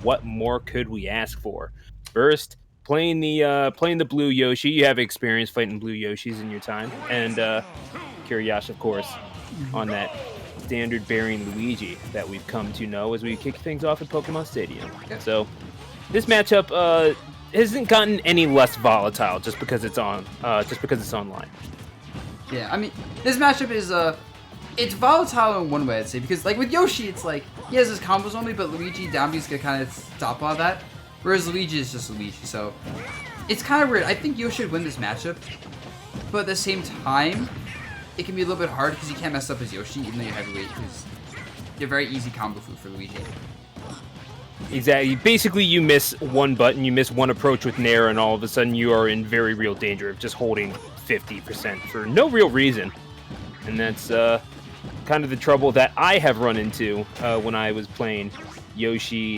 what more could we ask for? Burst, playing the blue Yoshi. You have experience fighting blue Yoshis in your time, and Kiyarash, of course, on that standard bearing Luigi that we've come to know as we kick things off at Pokemon Stadium. So this matchup hasn't gotten any less volatile just because it's online. Yeah, I mean, this matchup is it's volatile in one way, I'd say, because like with Yoshi, it's like he has his combos only, but Luigi down B's gonna kind of stop all that, whereas Luigi is just Luigi. So it's kind of weird. I think Yoshi should win this matchup, but at the same time, it can be a little bit hard because you can't mess up as Yoshi, even though you're heavyweight, because you're very easy combo food for Luigi. Exactly. Basically, you miss one button, you miss one approach with Nair, and all of a sudden you are in very real danger of just holding 50% for no real reason. And that's kind of the trouble that I have run into when I was playing Yoshi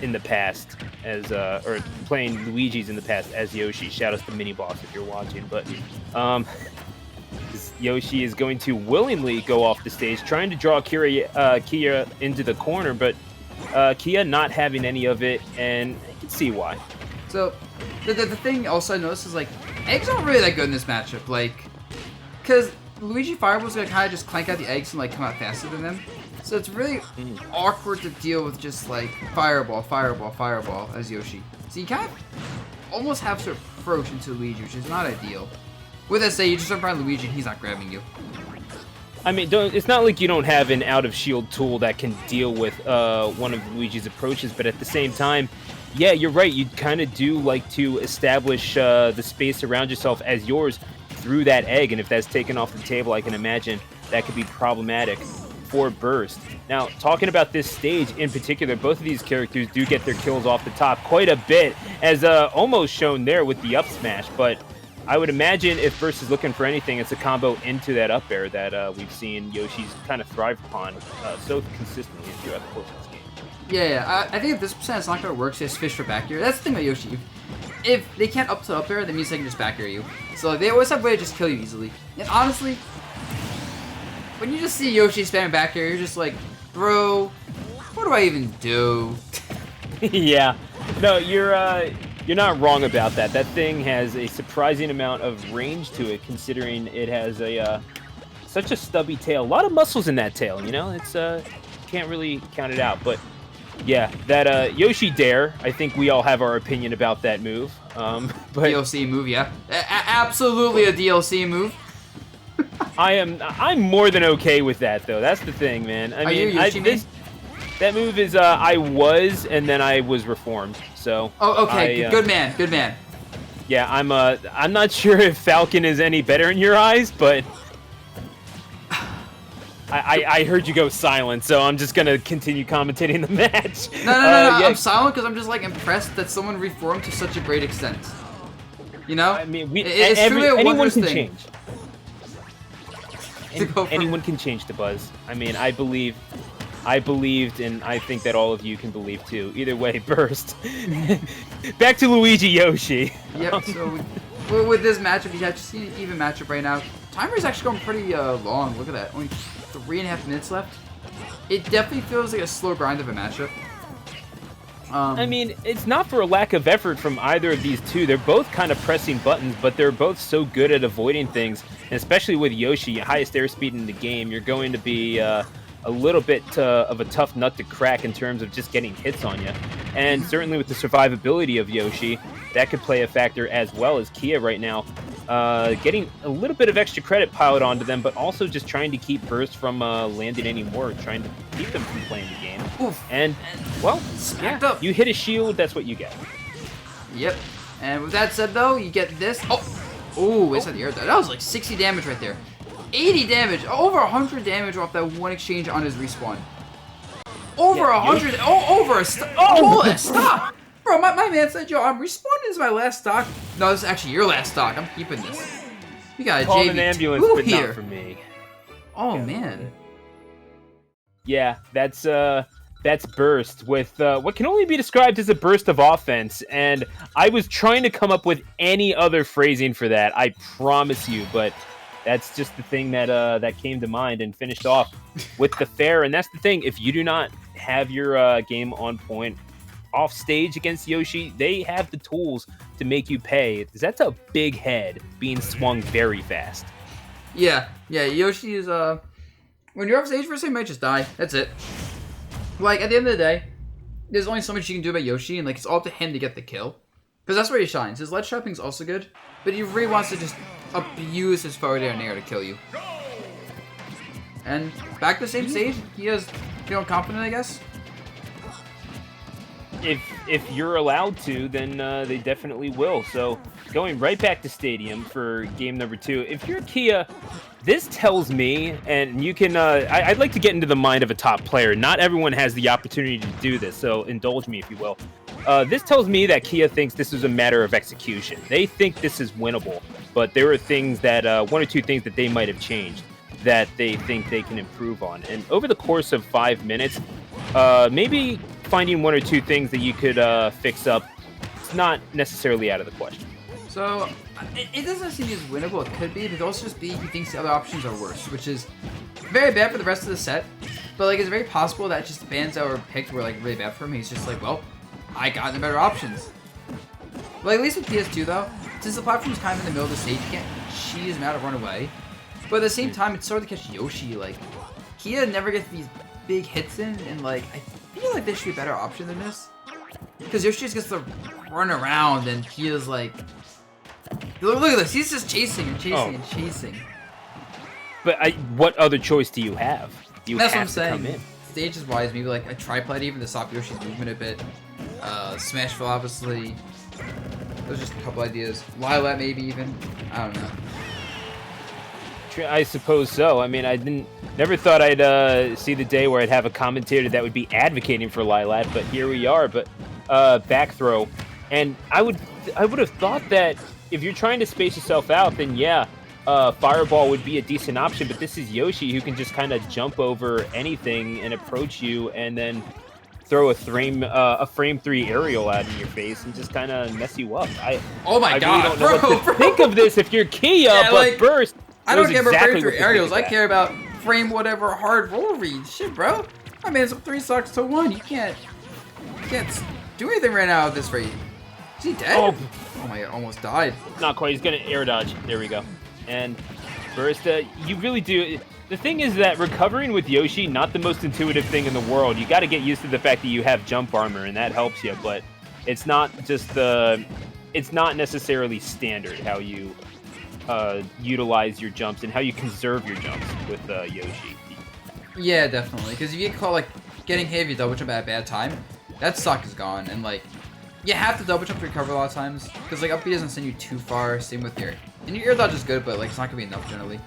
in the past, or playing Luigi's in the past as Yoshi. Shout out to Mini Boss if you're watching, but Yoshi is going to willingly go off the stage, trying to draw Kia into the corner, but Kia not having any of it, and you can see why. So the thing also I noticed is like eggs aren't really that good in this matchup, like because Luigi Fireball's gonna kind of just clank out the eggs and like come out faster than them. So it's really awkward to deal with just like Fireball as Yoshi. So you kind of almost have to approach into Luigi, which is not ideal. With that say, you just jump around Luigi and he's not grabbing you. I mean, it's not like you don't have an out-of-shield tool that can deal with one of Luigi's approaches, but at the same time, yeah, you're right. You kind of do like to establish the space around yourself as yours through that egg, and if that's taken off the table, I can imagine that could be problematic for Burst. Now, talking about this stage in particular, both of these characters do get their kills off the top quite a bit, as almost shown there with the up smash, but I would imagine if Burst is looking for anything, it's a combo into that up air that we've seen Yoshi's kind of thrive upon so consistently throughout the course of this game. Yeah. I think if this percent is not going to work, so just fish for back air. That's the thing about Yoshi. If they can't up to up air, that means they can just back air you. So they always have a way to just kill you easily. And honestly, when you just see Yoshi spamming back air, you're just like, bro, what do I even do? Yeah. No, you're not wrong about that. That thing has a surprising amount of range to it, considering it has such a stubby tail. A lot of muscles in that tail, you know? It's can't really count it out. But yeah, that Yoshi Dare, I think we all have our opinion about that move. But DLC move, yeah. Absolutely a DLC move. I'm more than okay with that, though. That's the thing, man. Are you Yoshi main? That move is I was, and then I was reformed. So. Oh, okay. Good man. Yeah, I'm not sure if Falcon is any better in your eyes, but I heard you go silent, so I'm just gonna continue commentating the match. No. Yeah. I'm silent because I'm just like impressed that someone reformed to such a great extent. You know? I mean, it's truly a anyone can thing. change. Anyone can change the Buzz. I mean, I believed, and I think that all of you can believe too. Either way, Burst. Back to Luigi Yoshi. Yep. So with this matchup, you just see an even matchup right now. Timer is actually going pretty long. Look at that. Only 3.5 minutes left. It definitely feels like a slow grind of a matchup. I mean, it's not for a lack of effort from either of these two. They're both kind of pressing buttons, but they're both so good at avoiding things. And especially with Yoshi, highest airspeed in the game, you're going to be a little bit of a tough nut to crack in terms of just getting hits on you. And certainly with the survivability of Yoshi, that could play a factor as well as Kia right now. Getting a little bit of extra credit piled onto them, but also just trying to keep Burst from landing any more, trying to keep them from playing the game. Oof. And, well, Smacked yeah, up. you hit a shield, that's what you get. Yep. And with that said, though, you get this. Oh, it's at the air. That was like 60 damage right there. 80 damage. Over 100 damage off that one exchange on his respawn. Over 100. Over a stop. Stop. Bro, my man said, yo, I'm respawning as my last stock. No, this is actually your last stock. I'm keeping this. We got a Called JV2 an ambulance, but here. not for me. Oh, man. Yeah, that's Burst with what can only be described as a burst of offense, and I was trying to come up with any other phrasing for that, I promise you, but that's just the thing that came to mind and finished off with the fair. And that's the thing, if you do not have your game on point. Off stage against Yoshi, they have the tools to make you pay. That's a big head being swung very fast. Yeah, Yoshi is, when you're off stage first, you might just die. That's it. Like, at the end of the day, there's only so much you can do about Yoshi, and, like, it's all up to him to get the kill. Because that's where he shines. His ledge trapping is also good, but he really wants to just abuse his forward air and air to kill you. And back to the same stage, he is feeling confident, I guess. If you're allowed to, then they definitely will. So going right back to Stadium for game number 2. If you're Kia, this tells me, and you can, I'd like to get into the mind of a top player. Not everyone has the opportunity to do this, so indulge me if you will. This tells me that Kia thinks this is a matter of execution. They think this is winnable, but there are things that, 1 or 2 things that they might have changed that they think they can improve on. And over the course of 5 minutes, maybe finding 1 or 2 things that you could fix up, it's not necessarily out of the question. So, it doesn't seem as winnable. It could be, but it could also just be he thinks the other options are worse, which is very bad for the rest of the set. But, like, it's very possible that just the bands that were picked were, like, really bad for him. He's just like, well, I got the better options. But, like, at least with PS2, though, since the platform's kind of in the middle of the stage, you can't cheese him out or run away. But at the same time, it's sort of to catch Yoshi. Like, Kia never gets these big hits in, and, like, I feel like this should be a better option than this. Because Yoshi just gets to run around, and Kia's like... Look at this, he's just chasing and chasing and chasing. But what other choice do you have? You That's have what I'm saying. Come in. Stage is wise, maybe like a tripod even to stop Yoshi's movement a bit. Smashville, obviously. Those are just a couple ideas. Lilat, maybe even. I don't know. I suppose so. I mean, never thought I'd see the day where I'd have a commentator that would be advocating for Lilat, but here we are. But back throw, and I would have thought that if you're trying to space yourself out, then yeah, Fireball would be a decent option. But this is Yoshi who can just kind of jump over anything and approach you, and then throw a frame 3 aerial out in your face and just kind of mess you up. Oh my God, really don't know what to think of this if you're Kia, yeah, but like, Burst. I don't care about frame 3 aerials. I that. care about frame whatever hard roll read. Shit, bro. I mean, it's 3 stocks to 1. You can't do anything right now at this rate. Is he dead? Oh my God, almost died. Not quite. He's gonna air dodge. There we go. And Burst, you really do. The thing is that recovering with Yoshi, not the most intuitive thing in the world. You got to get used to the fact that you have jump armor, and that helps you. But it's not just it's not necessarily standard how you utilize your jumps and how you conserve your jumps with Yoshi. Yeah, definitely. Because if you get caught like getting hit if you double jump at a bad time, that stock is gone. And like, you have to double jump to recover a lot of times. Because like up B doesn't send you too far. Same with your air dodge is good, but like it's not gonna be enough generally.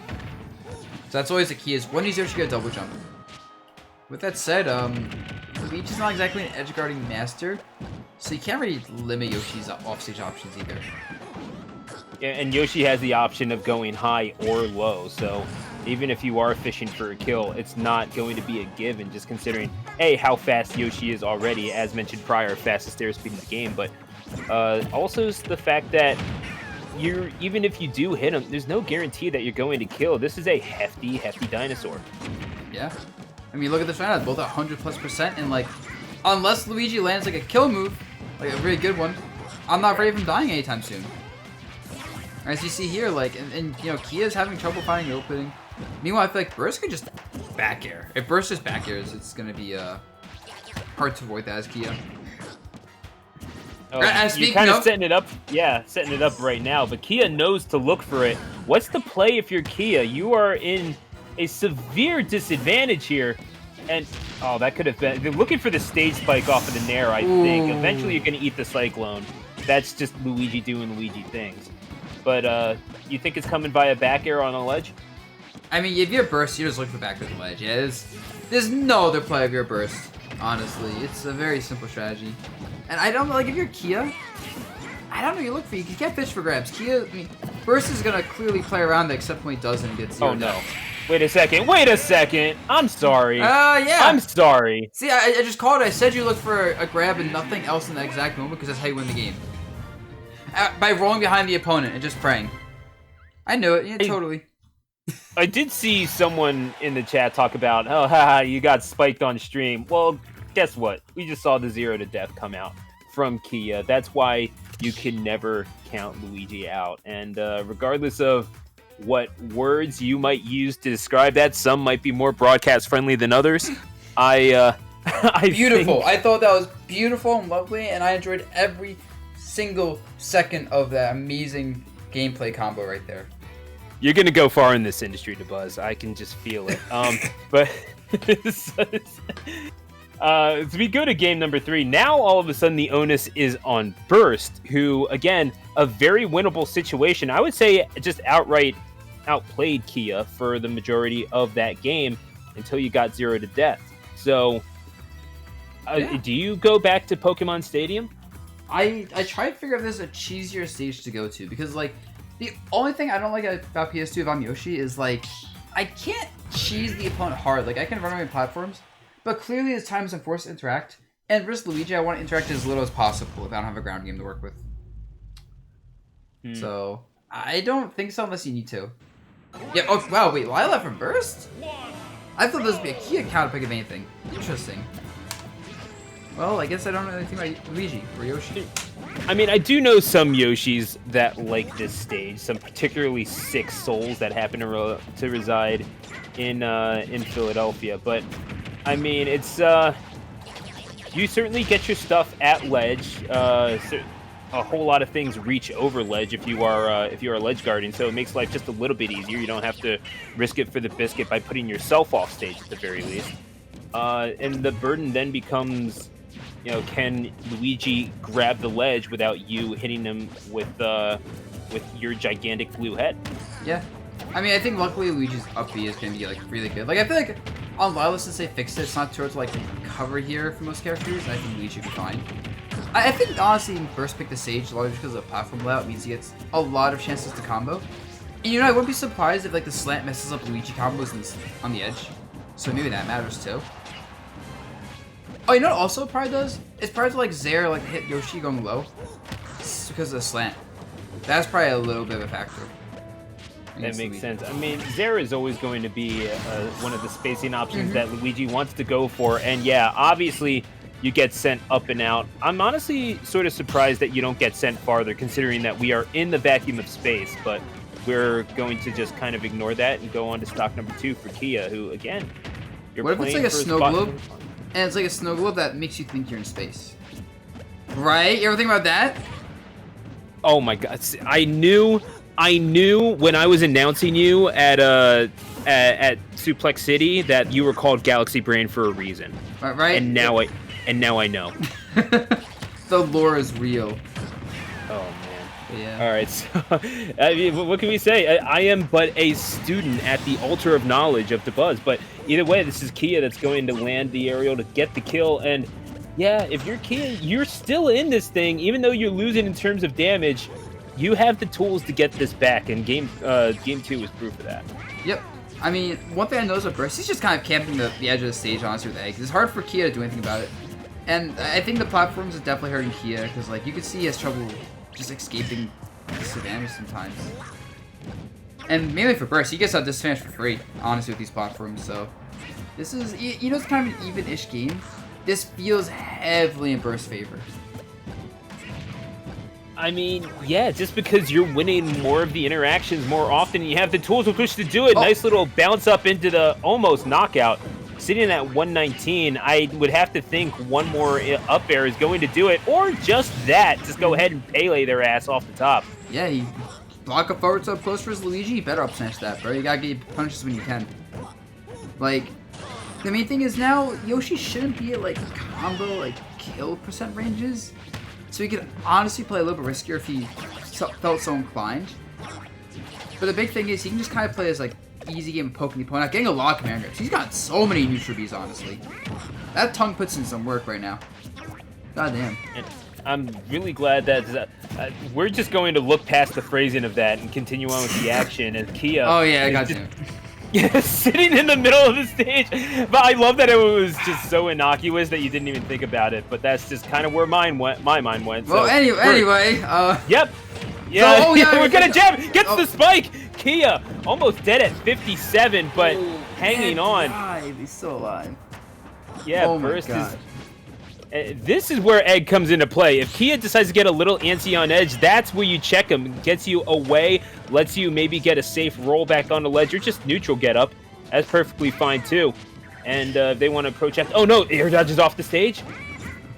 So that's always the key, is when he's Yoshi get a double jump. With that said, Luigi's not exactly an edge guarding master, so you can't really limit Yoshi's offstage options either. Yeah, and Yoshi has the option of going high or low, so even if you are fishing for a kill, it's not going to be a given, just considering, A, how fast Yoshi is already, as mentioned prior, fastest airspeed in the game, but also the fact that even if you do hit him, there's no guarantee that you're going to kill. This is a hefty dinosaur. Yeah. I mean, look at this right now, both 100+%, and like, unless Luigi lands like a kill move, like a really good one, I'm not afraid of him dying anytime soon. As you see here, like, and you know, Kia's having trouble finding the opening. Meanwhile, I feel like Burst could just back air. If Burst just back airs, it's gonna be hard to avoid that as Kia. You're kind of setting it up, setting it up right now, but Kia knows to look for it. What's the play if you're Kia? You are in a severe disadvantage here, and that could have been. They're looking for the stage spike off of the Nair, I think. Eventually you're going to eat the Cyclone. That's just Luigi doing Luigi things. But you think it's coming via back air on a ledge? I mean, if you're Burst, you're just looking for back to the ledge. Yeah, there's no other play if you're Burst, honestly. It's a very simple strategy. And I don't know, like, if you're Kia, I don't know, you look for you can't fish for grabs. Kia, I mean, Burst is gonna clearly play around that, except when he doesn't and gets zeroed out. Wait a second. I'm sorry. Yeah. I'm sorry. See, I just called it. I said you look for a grab and nothing else in that exact moment, because that's how you win the game. By rolling behind the opponent and just praying. I knew it. Yeah, totally. I did see someone in the chat talk about, oh, haha, you got spiked on stream. Well, guess what? We just saw the 0 to death come out from Kia. That's why you can never count Luigi out. And regardless of what words you might use to describe that, some might be more broadcast friendly than others. Beautiful. I thought that was beautiful and lovely, and I enjoyed every single second of that amazing gameplay combo right there. You're gonna go far in this industry, DeBuzz. I can just feel it. But as we go to game number 3, now all of a sudden the onus is on Burst, who, again, a very winnable situation. I would say just outright outplayed Kia for the majority of that game until you got 0 to death. So, do you go back to Pokemon Stadium? I try to figure out if there's a cheesier stage to go to, because, like, the only thing I don't like about PS2 if I'm Yoshi is, like, I can't cheese the opponent hard. Like, I can run on my platforms, but clearly there's times I'm forced to interact. And versus Luigi, I want to interact as little as possible if I don't have a ground game to work with. So, I don't think so unless you need to. Yeah, oh, wow, wait, Lila from Burst? I thought this would be a Kia counter pick of anything. Interesting. Well, I guess I don't know anything about Luigi or Yoshi. I mean, I do know some Yoshis that like this stage, some particularly sick souls that happen to reside in Philadelphia. But I mean, it's you certainly get your stuff at ledge. A whole lot of things reach over ledge if you are ledge guarding, so it makes life just a little bit easier. You don't have to risk it for the biscuit by putting yourself off stage at the very least. And the burden then becomes, you know, can Luigi grab the ledge without you hitting him with your gigantic blue head? Yeah. I mean, I think luckily Luigi's up B is going to be, like, really good. Like, I feel like on Lila, since they fixed it, it's not towards, like, cover here for most characters, and I think Luigi will be fine. I think, honestly, Burst pick the Sage largely because of the platform layout means he gets a lot of chances to combo. And, you know, I wouldn't be surprised if, like, the slant messes up Luigi combos on the edge. So maybe that matters, too. Oh, you know what also probably does? It's probably to, like, Zaire, like, hit Yoshi going low. It's because of the slant. That's probably a little bit of a factor. That makes sense. I mean, Zaire is always going to be one of the spacing options that Luigi wants to go for. And, yeah, obviously, you get sent up and out. I'm honestly sort of surprised that you don't get sent farther, considering that we are in the vacuum of space. But we're going to just kind of ignore that and go on to stock number 2 for Kia, who, again, you're what if it's like a snow spot globe? And it's like a snow globe that makes you think you're in space. Right? You ever think about that? Oh my god. I knew when I was announcing you at Suplex City that you were called Galaxy Brain for a reason. Right? And now I know. The lore is real. Oh man. Yeah. All right. So, I mean, what can we say? I am but a student at the altar of knowledge of DeBuzz. But either way, this is Kia that's going to land the aerial to get the kill. And yeah, if you're Kia, you're still in this thing, even though you're losing in terms of damage. You have the tools to get this back, and game 2 was proof of that. Yep. I mean, one thing I noticed with Burst, he's just kind of camping the edge of the stage, honestly, with eggs. It's hard for Kia to do anything about it. And I think the platforms are definitely hurting Kia, because, like, you can see he has trouble just escaping disadvantage sometimes. And mainly for Burst, he gets that disadvantage for free, honestly, with these platforms, so. This is, you know, it's kind of an even-ish game. This feels heavily in Burst's favor. I mean, yeah, just because you're winning more of the interactions more often, you have the tools with which to do it. Nice little bounce up into the almost knockout. Sitting at 119, I would have to think one more up air is going to do it, or just that. Just go ahead and Pele their ass off the top. Yeah, he block up forward so close for his Luigi. You better up smash that, bro. You gotta get punishes when you can. Like, the main thing is now Yoshi shouldn't be at, like, combo, like, kill % ranges. So he could honestly play a little bit riskier if he felt so inclined. But the big thing is he can just kind of play as, like, easy game of poking the opponent out, getting a lot of command grips. He's got so many neutral Bs, honestly. That tongue puts in some work right now. God damn. And I'm really glad that we're just going to look past the phrasing of that and continue on with the action as Kia. Oh yeah, I got you. Yeah, sitting in the middle of the stage. But I love that it was just so innocuous that you didn't even think about it. But that's just kind of where my mind went. Well, so anyway. Yep. Yeah, so, yeah, we're gonna jab. Gets the spike. Kia almost dead at 57, but hanging on. Alive. He's still alive. Yeah, oh Burst This is where Egg comes into play. If Kia decides to get a little antsy on edge, that's where you check him. Gets you away, lets you maybe get a safe roll back on the ledge, or just neutral get up. That's perfectly fine, too. And they want to approach after... Oh, no! Air dodges off the stage.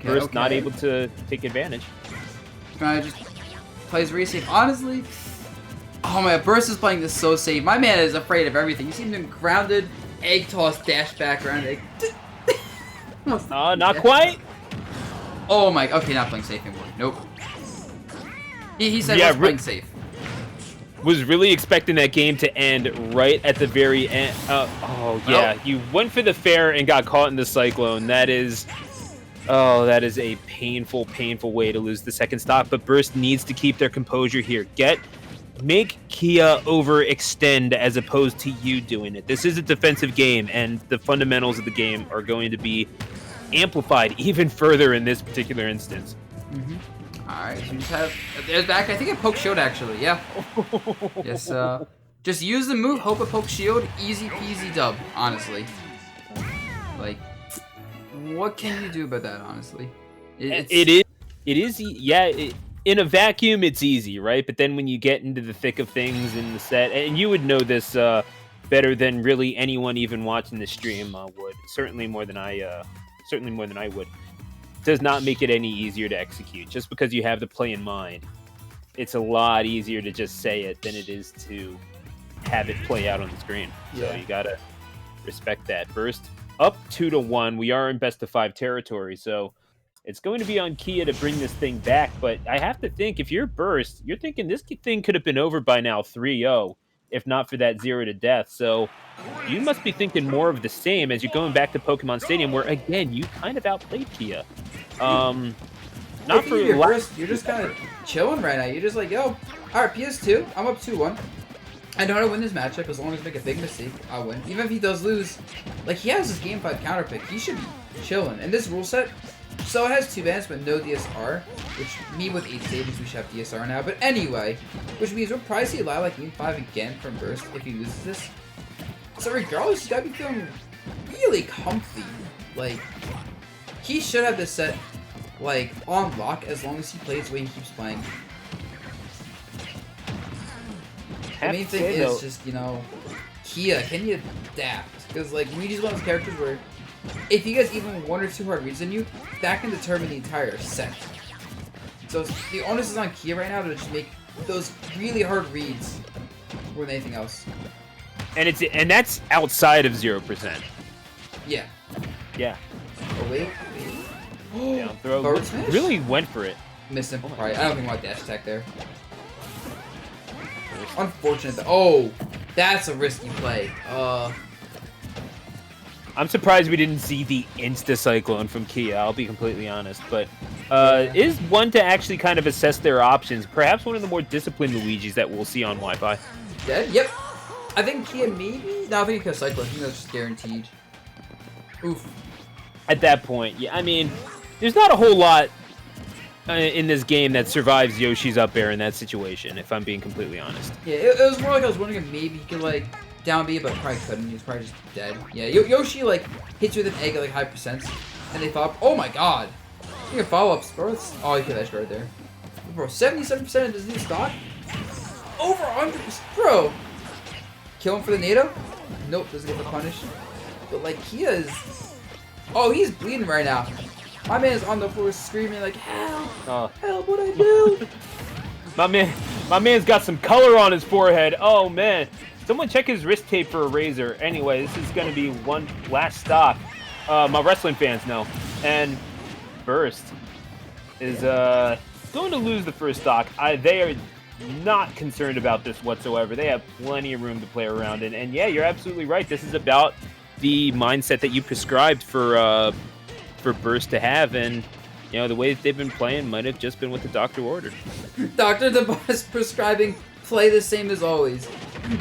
Burst not able to take advantage. Just plays really safe. Honestly, oh my God, Burst is playing this so safe. My man is afraid of everything. You see him doing grounded, egg toss, dash back around egg. Not quite. Oh my, okay, not playing safe anymore. Nope. He said he was playing safe. Was really expecting that game to end right at the very end. Oh yeah, you went for the fair and got caught in the cyclone. That is a painful, painful way to lose the second stock. But Burst needs to keep their composure here. Make Kia overextend as opposed to you doing it. This is a defensive game, and the fundamentals of the game are going to be amplified even further in this particular instance. Alright, so we just have... There's back. I think it poked shield, actually. Yeah. Yes, just use the move, hope it pokes shield. Easy peasy dub, honestly. Like, what can you do about that, honestly? It is, yeah, in a vacuum, it's easy, right? But then when you get into the thick of things in the set, and you would know this better than really anyone even watching the stream would. Certainly more than I would. Does not make it any easier to execute. Just because you have the play in mind, it's a lot easier to just say it than it is to have it play out on the screen. Yeah. So you gotta respect that. Burst up 2-1. We are in best of 5 territory, so it's going to be on Kia to bring this thing back. But I have to think, if you're Burst, you're thinking this thing could have been over by now 3-0, if not for that 0 to death. So you must be thinking more of the same as you're going back to Pokemon Stadium, where again you kind of outplayed Kia. Not for you're just kind of chilling right now. You're just like, yo, all right, PS2, I'm up 2-1. I know how to win this matchup. As long as I make a big mistake, I'll win. Even if he does lose, like, he has his game 5 counter pick. He should be chilling. And this rule set, so it has 2 bans but no DSR, which me with 8 stages, we should have DSR now. But anyway, which means we'll probably see Lyle like game 5 again from Burst if he loses this. So regardless, he's gotta be feeling really comfy. Like, he should have this set, like, on lock as long as he plays the way he keeps playing. The main thing is just, you know, Kia, can you adapt? Because, like, Luigi's one of those characters where if he gets even 1 or 2 hard reads in you, that can determine the entire set. So the onus is on Kia right now to just make those really hard reads more than anything else. And that's outside of 0%. Yeah. Yeah. Oh, wait. Down throw. Really went for it. Missed him. Probably. I don't think I want dash attack there. Unfortunate. Oh, that's a risky play. I'm surprised we didn't see the insta-cyclone from Kia, I'll be completely honest. But is one to actually kind of assess their options. Perhaps one of the more disciplined Luigis that we'll see on Wi-Fi. Dead? Yep. I think Kia maybe? No, I think he could cyclone. I think that's just guaranteed. Oof. At that point, yeah. I mean, there's not a whole lot in this game that survives Yoshi's up air in that situation, if I'm being completely honest. Yeah, it was more like I was wondering if maybe he could, like, down B, but probably couldn't. He was probably just dead. Yeah, Yoshi, like, hits you with an egg at, like, high percents, and they follow up. Oh my god! You can follow up, bro. Oh, you could edge guard there. Bro, 77% of this new stock? Over 100%. Bro! Kill him for the NATO? Nope, doesn't get the punish. But, like, Kia is... Oh, he's bleeding right now. My man's on the floor screaming like, help! Help, what'd I do? my man's got some color on his forehead. Oh, man. Someone check his wrist tape for a razor. Anyway, this is going to be one last stock. My wrestling fans know. And Burst is going to lose the first stock. They are not concerned about this whatsoever. They have plenty of room to play around in. And yeah, you're absolutely right. This is about the mindset that you prescribed for Burst to have, and you know the way that they've been playing might have just been what the doctor ordered. Dr. DeBoss prescribing play the same as always.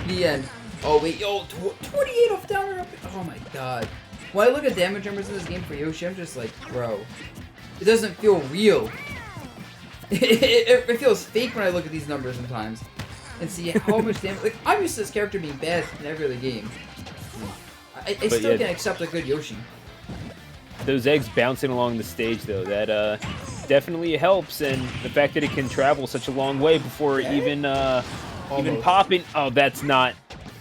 The end. Oh wait, yo, 28 off down air. Oh my god. When I look at damage numbers in this game for Yoshi, I'm just like, bro, it doesn't feel real. It feels fake when I look at these numbers sometimes and see how much damage. Like, I'm used to this character being bad in every other game. I still can't accept a good Yoshi. those eggs bouncing along the stage, though, that definitely helps. And the fact that it can travel such a long way before even popping. Oh, that's not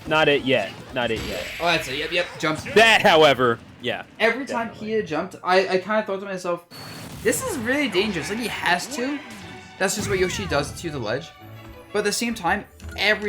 it yet. Not it yet. Oh, that's it. Yep, jumps. That, however, yeah. Every time Kia jumped, I kind of thought to myself, this is really dangerous. Like, he has to. That's just what Yoshi does to the ledge. But at the same time, every